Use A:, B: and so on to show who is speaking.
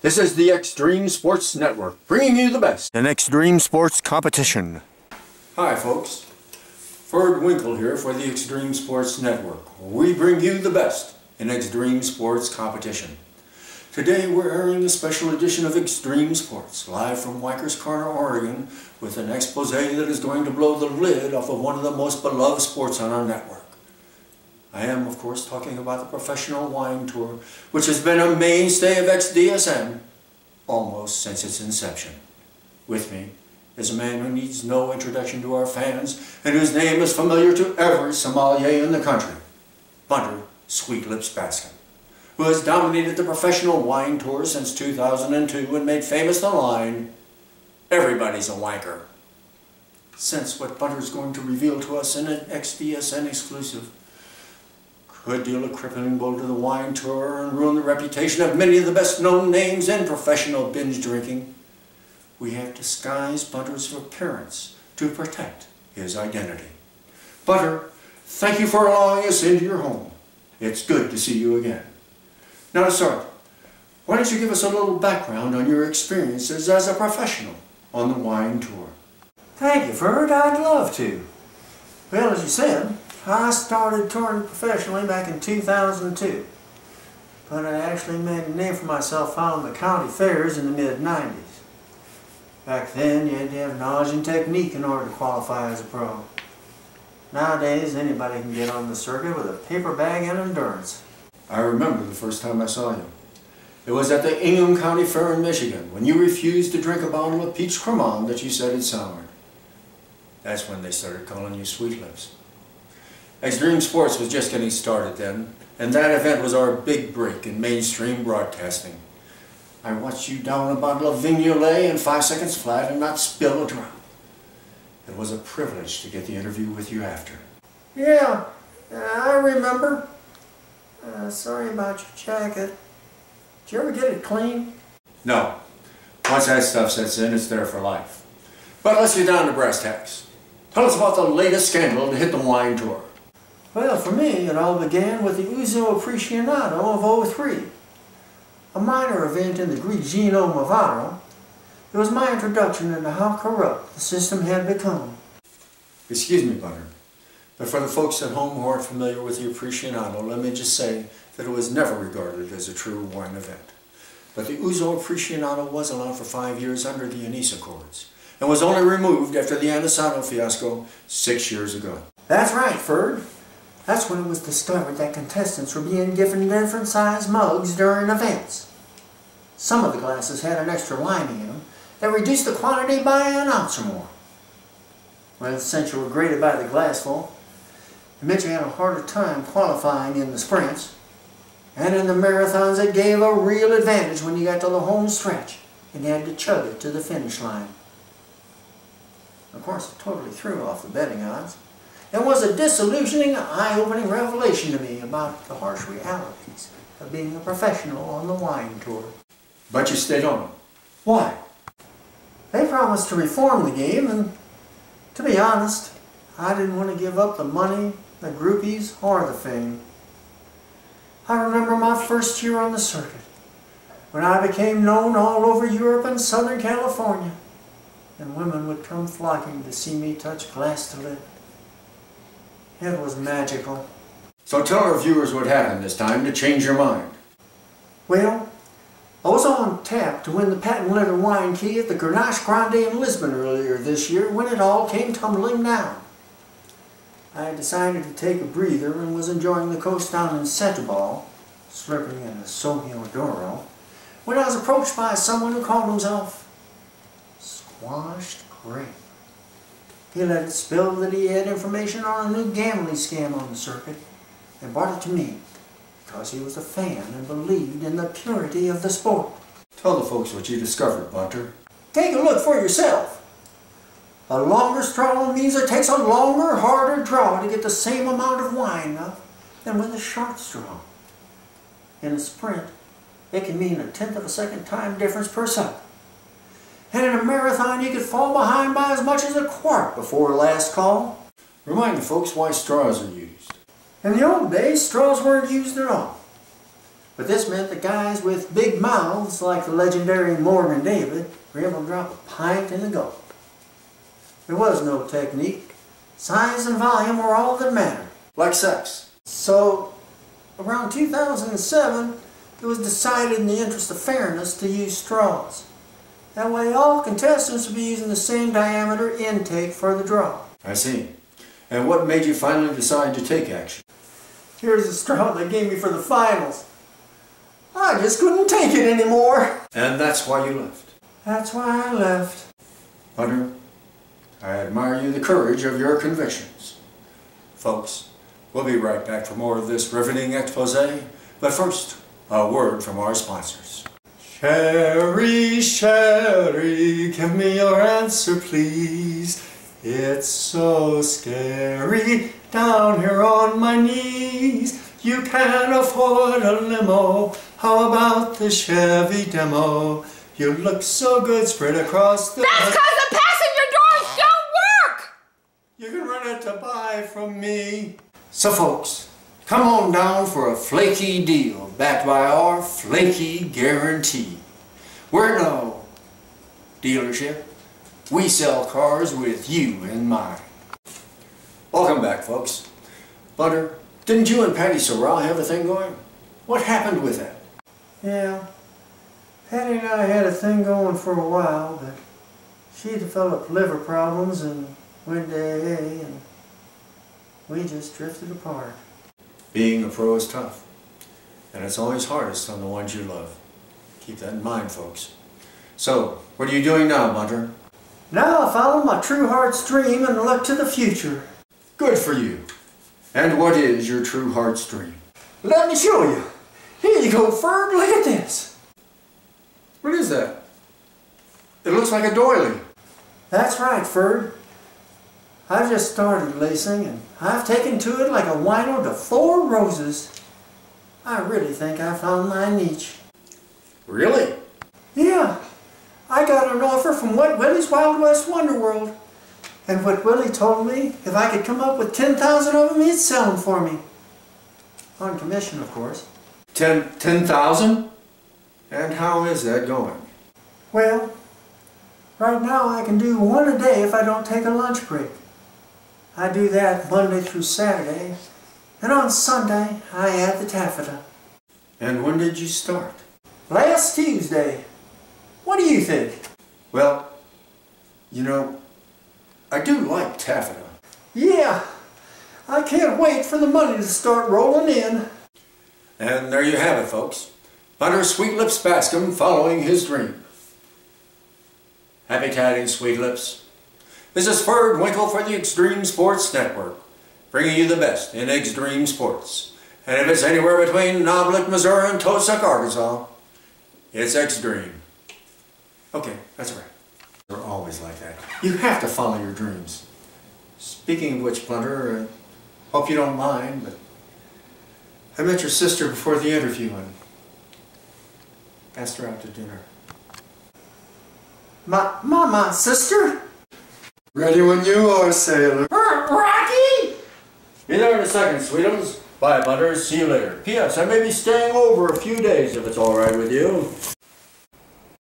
A: This is the Extreme Sports Network, bringing you the best in extreme sports competition. Hi folks, Ferd Winkle here for the Extreme Sports Network, where we bring you the best in extreme sports competition. Today we're airing a special edition of Extreme Sports, live from Wikers Corner, Oregon, with an expose that is going to blow the lid off of one of the most beloved sports on our network. I am, of course, talking about the Professional Wine Tour, which has been a mainstay of XDSN almost since its inception. With me is a man who needs no introduction to our fans and whose name is familiar to every sommelier in the country, Bunter Sweet Lips Baskin, who has dominated the Professional Wine Tour since 2002 and made famous the line, "Everybody's a wanker." Since what Bunter is going to reveal to us in an XDSN exclusive could deal a crippling blow to the wine tour and ruin the reputation of many of the best known names in professional binge drinking, we have disguised Bunter's appearance to protect his identity. Bunter, thank you for allowing us into your home. It's good to see you again. Now to start, why don't you give us a little background on your experiences as a professional on the wine tour?
B: Thank you, Ferd. I'd love to. Well, as you said, I started touring professionally back in 2002, but I actually made a name for myself following the county fairs in the mid-90s. Back then, you had to have knowledge and technique in order to qualify as a pro. Nowadays, anybody can get on the circuit with a paper bag and endurance.
A: I remember the first time I saw you. It was at the Ingham County Fair in Michigan, when you refused to drink a bottle of peach cremant that you said had soured. That's when they started calling you Sweet Lips. Extreme Sports was just getting started then, and that event was our big break in mainstream broadcasting. I watched you down a bottle of Vignolet in 5 seconds flat and not spill a drop. It was a privilege to get the interview with you after.
B: Yeah, I remember. Sorry about your jacket. Did you ever get it clean?
A: No. Once that stuff sets in, it's there for life. But let's get down to brass tacks. Tell us about the latest scandal to hit the wine tour.
B: Well, for me, it all began with the Ouzo Aficionado of '03. A minor event in the Greek genome of Aro. It was my introduction into how corrupt the system had become.
A: Excuse me, Bunter, but for the folks at home who aren't familiar with the Aficionado, let me just say that it was never regarded as a true wine event. But the Ouzo Aficionado was allowed for 5 years under the Nice Accords, and was only removed after the Anisano fiasco 6 years ago.
B: That's right, Ferd. That's when it was discovered that contestants were being given different size mugs during events. Some of the glasses had an extra lining in them that reduced the quantity by an ounce or more. Well, since you were graded by the glassful, it meant you had a harder time qualifying in the sprints, and in the marathons it gave a real advantage when you got to the home stretch and you had to chug it to the finish line. Of course, it totally threw off the betting odds. It was a disillusioning, eye-opening revelation to me about the harsh realities of being a professional on the wine tour.
A: But you stayed on.
B: Why? They promised to reform the game, and to be honest, I didn't want to give up the money, the groupies, or the fame. I remember my first year on the circuit, when I became known all over Europe and Southern California, and women would come flocking to see me touch glass to lip. It was magical.
A: So tell our viewers what happened this time to change your mind.
B: Well, I was on tap to win the patent leather wine key at the Grenache Grande in Lisbon earlier this year when it all came tumbling down. I decided to take a breather and was enjoying the coast down in Setúbal, slurping in a Sauvignon Douro, when I was approached by someone who called himself Squashed Grape. He let it spill that he had information on a new gambling scam on the circuit and brought it to me because he was a fan and believed in the purity of the sport.
A: Tell the folks what you discovered, Bunter.
B: Take a look for yourself. A longer straw means it takes a longer, harder draw to get the same amount of wine up than with a short straw. In a sprint, it can mean 1/10 of a second time difference per sup. And in a marathon, you could fall behind by as much as a quart before last call.
A: Remind the folks why straws are used.
B: In the old days, straws weren't used at all. But this meant that guys with big mouths, like the legendary Morgan David, were able to drop a pint in the gulp. There was no technique. Size and volume were all that mattered.
A: Like sex.
B: So, around 2007, it was decided in the interest of fairness to use straws. That way all contestants would be using the same diameter intake for the draw.
A: I see. And what made you finally decide to take action?
B: Here's the straw they gave me for the finals. I just couldn't take it anymore.
A: And that's why you left?
B: That's why I left.
A: Hunter, I admire the courage of your convictions. Folks, we'll be right back for more of this riveting expose, but first, a word from our sponsors. Sherry, Sherry, give me your answer please. It's so scary down here on my knees. You can't afford a limo, how about the Chevy demo? You look so good spread across the...
C: That's because the passenger doors don't work!
A: You can rent it to buy from me. So folks, come on down for a flaky deal backed by our flaky guarantee. We're no dealership. We sell cars with you in mind. Welcome back, folks. Butter, didn't you and Patty Sorrell have a thing going? What happened with that?
B: Yeah, Patty and I had a thing going for a while, but she developed liver problems and went to AA, and we just drifted apart.
A: Being a pro is tough, and it's always hardest on the ones you love. Keep that in mind, folks. So, what are you doing now, Bunter?
B: Now I follow my true heart's dream and look to the future.
A: Good for you. And what is your true heart's dream?
B: Let me show you. Here you go, Ferg. Look at this.
A: What is that? It looks like a doily.
B: That's right, Ferg. I've just started lacing, and I've taken to it like a wino to 4 roses. I really think I found my niche.
A: Really?
B: Yeah. I got an offer from Wet Willie's Wild West Wonderworld. And Wet Willie told me if I could come up with 10,000 of them, he'd sell them for me. On commission, of course.
A: 10,000? And how is that going?
B: Well, right now I can do 1 a day if I don't take a lunch break. I do that Monday through Saturday, and on Sunday I add the taffeta.
A: And when did you start?
B: Last Tuesday. What do you think?
A: Well, you know, I do like taffeta.
B: Yeah, I can't wait for the money to start rolling in.
A: And there you have it, folks. Hunter Sweet Lips Bascom following his dream. Happy tidings, Sweet Lips. This is Ferg Winkle for the Extreme Sports Network, bringing you the best in extreme sports. And if it's anywhere between Knobloch, Missouri and Tosac, Arkansas, it's extreme. Okay, that's right. They're always like that. You have to follow your dreams. Speaking of which, Plunter, hope you don't mind, but I met your sister before the interview and asked her out to dinner.
B: My sister?
A: Ready when you are, sailor.
B: Rocky!
A: Be there in a second, sweetums. Bye, Butters. See you later. P.S. I may be staying over a few days if it's all right with you.